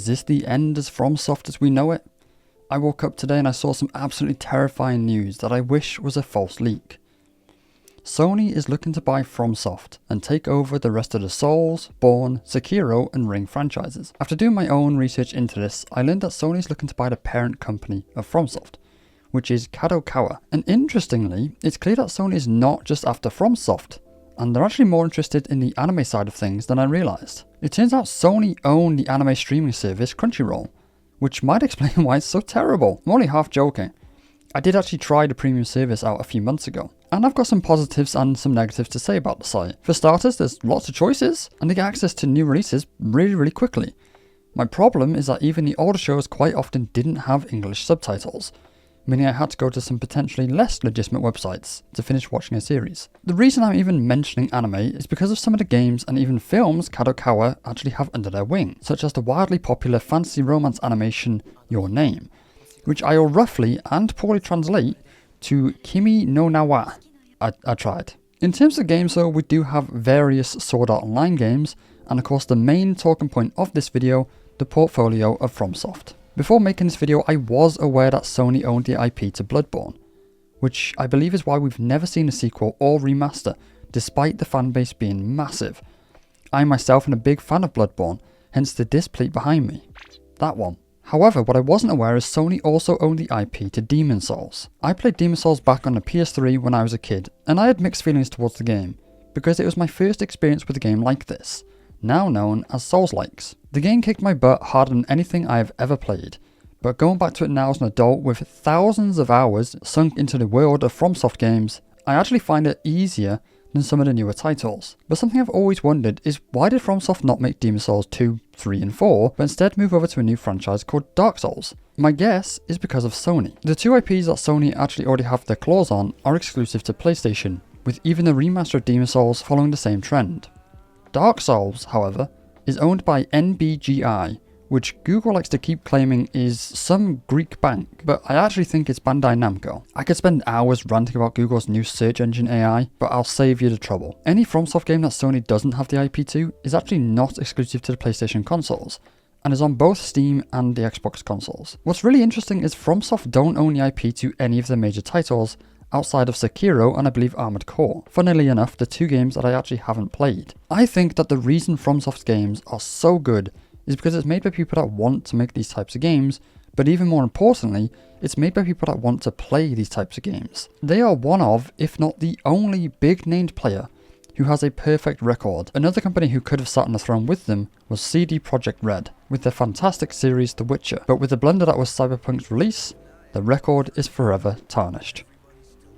Is this the end as FromSoft as we know it? I woke up today and I saw some absolutely terrifying news that I wish was a false leak. Sony is looking to buy FromSoft and take over the rest of the Souls, Born, Sekiro and Ring franchises. After doing my own research into this, I learned that Sony is looking to buy the parent company of FromSoft, which is Kadokawa. And interestingly, it's clear that Sony is not just after FromSoft, and they're actually more interested in the anime side of things than I realised. It turns out Sony own the anime streaming service Crunchyroll, which might explain why it's so terrible. I'm only half joking. I did actually try the premium service out a few months ago, and I've got some positives and some negatives to say about the site. For starters, there's lots of choices, and they get access to new releases really quickly. My problem is that even the older shows quite often didn't have English subtitles, meaning I had to go to some potentially less legitimate websites to finish watching a series. The reason I'm even mentioning anime is because of some of the games and even films Kadokawa actually have under their wing, such as the wildly popular fantasy romance animation Your Name, which I will roughly and poorly translate to Kimi no Na wa. I tried. In terms of games though, we do have various Sword Art Online games, and of course the main talking point of this video, the portfolio of FromSoft. Before making this video, I was aware that Sony owned the IP to Bloodborne, which I believe is why we've never seen a sequel or remaster, despite the fanbase being massive. I myself am a big fan of Bloodborne, hence the disc plate behind me. That one. However, what I wasn't aware is Sony also owned the IP to Demon Souls. I played Demon Souls back on the PS3 when I was a kid, and I had mixed feelings towards the game, because it was my first experience with a game like this, now known as Souls-likes. The game kicked my butt harder than anything I have ever played, but going back to it now as an adult with thousands of hours sunk into the world of FromSoft games, I actually find it easier than some of the newer titles. But something I've always wondered is why did FromSoft not make Demon Souls 2, 3 and 4, but instead move over to a new franchise called Dark Souls? My guess is because of Sony. The two IPs that Sony actually already have their claws on are exclusive to PlayStation, with even the remaster of Demon Souls following the same trend. Dark Souls, however, is owned by NBGI, which Google likes to keep claiming is some Greek bank, but I actually think it's Bandai Namco. I could spend hours ranting about Google's new search engine AI, but I'll save you the trouble. Any FromSoft game that Sony doesn't have the IP to is actually not exclusive to the PlayStation consoles, and is on both Steam and the Xbox consoles. What's really interesting is FromSoft don't own the IP to any of their major titles, outside of Sekiro and I believe Armored Core. Funnily enough, the two games that I actually haven't played. I think that the reason FromSoft's games are so good is because it's made by people that want to make these types of games, but even more importantly, it's made by people that want to play these types of games. They are one of, if not the only big named player who has a perfect record. Another company who could have sat on the throne with them was CD Projekt Red, with their fantastic series The Witcher, but with the blunder that was Cyberpunk's release, the record is forever tarnished.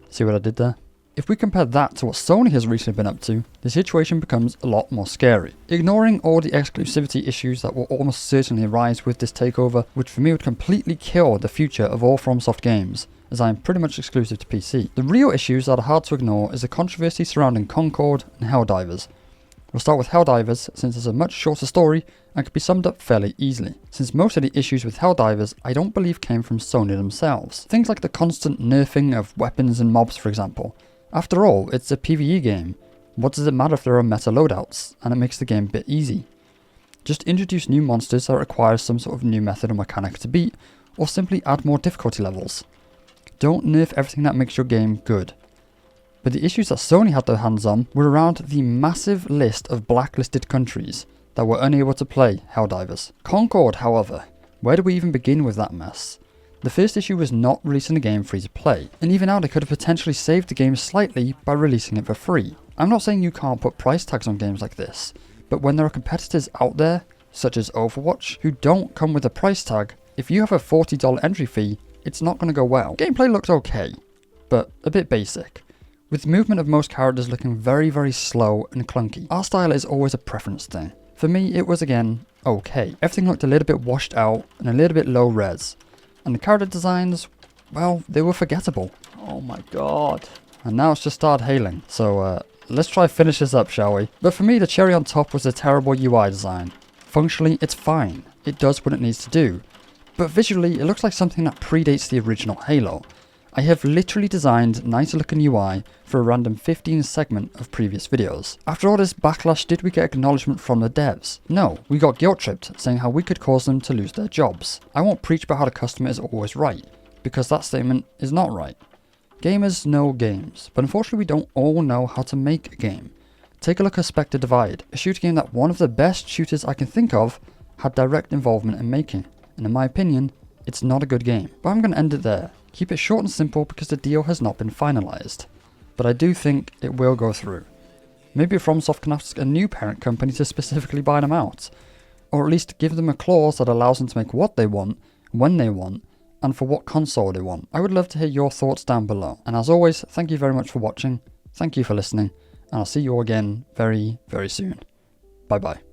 See what I did there? If we compare that to what Sony has recently been up to, the situation becomes a lot more scary. Ignoring all the exclusivity issues that will almost certainly arise with this takeover, which for me would completely kill the future of all FromSoft games, as I am pretty much exclusive to PC. The real issues that are hard to ignore is the controversy surrounding Concord and Helldivers. We'll start with Helldivers since it's a much shorter story and can be summed up fairly easily, since most of the issues with Helldivers I don't believe came from Sony themselves. Things like the constant nerfing of weapons and mobs, for example. After all, it's a PvE game. What does it matter if there are meta loadouts, and it makes the game a bit easy? Just introduce new monsters that require some sort of new method or mechanic to beat, or simply add more difficulty levels. Don't nerf everything that makes your game good. But the issues that Sony had their hands on were around the massive list of blacklisted countries that were unable to play Helldivers. Concord, however, where do we even begin with that mess? The first issue was not releasing the game free to play, and even now they could have potentially saved the game slightly by releasing it for free. I'm not saying you can't put price tags on games like this, but when there are competitors out there, such as Overwatch, who don't come with a price tag, if you have a $40 entry fee, it's not going to go well. Gameplay looked okay, but a bit basic, with movement of most characters looking very slow and clunky. Our style is always a preference thing. For me, it was again, okay. Everything looked a little bit washed out and a little bit low res. And the character designs, well, they were forgettable. Oh my god. And now it's just started hailing. So let's try finish this up, shall we? But for me, the cherry on top was the terrible UI design. Functionally, it's fine. It does what it needs to do. But visually, it looks like something that predates the original Halo. I have literally designed nicer looking UI for a random 15 segment of previous videos. After all this backlash, did we get acknowledgement from the devs? No, we got guilt tripped, saying how we could cause them to lose their jobs. I won't preach about how the customer is always right, because that statement is not right. Gamers know games, but unfortunately we don't all know how to make a game. Take a look at Spectre Divide, a shooter game that one of the best shooters I can think of had direct involvement in making, and in my opinion, it's not a good game. But I'm going to end it there. Keep it short and simple because the deal has not been finalised. But I do think it will go through. Maybe FromSoft can ask a new parent company to specifically buy them out. Or at least give them a clause that allows them to make what they want, when they want, and for what console they want. I would love to hear your thoughts down below. And as always, thank you very much for watching. Thank you for listening. And I'll see you all again very, very soon. Bye bye.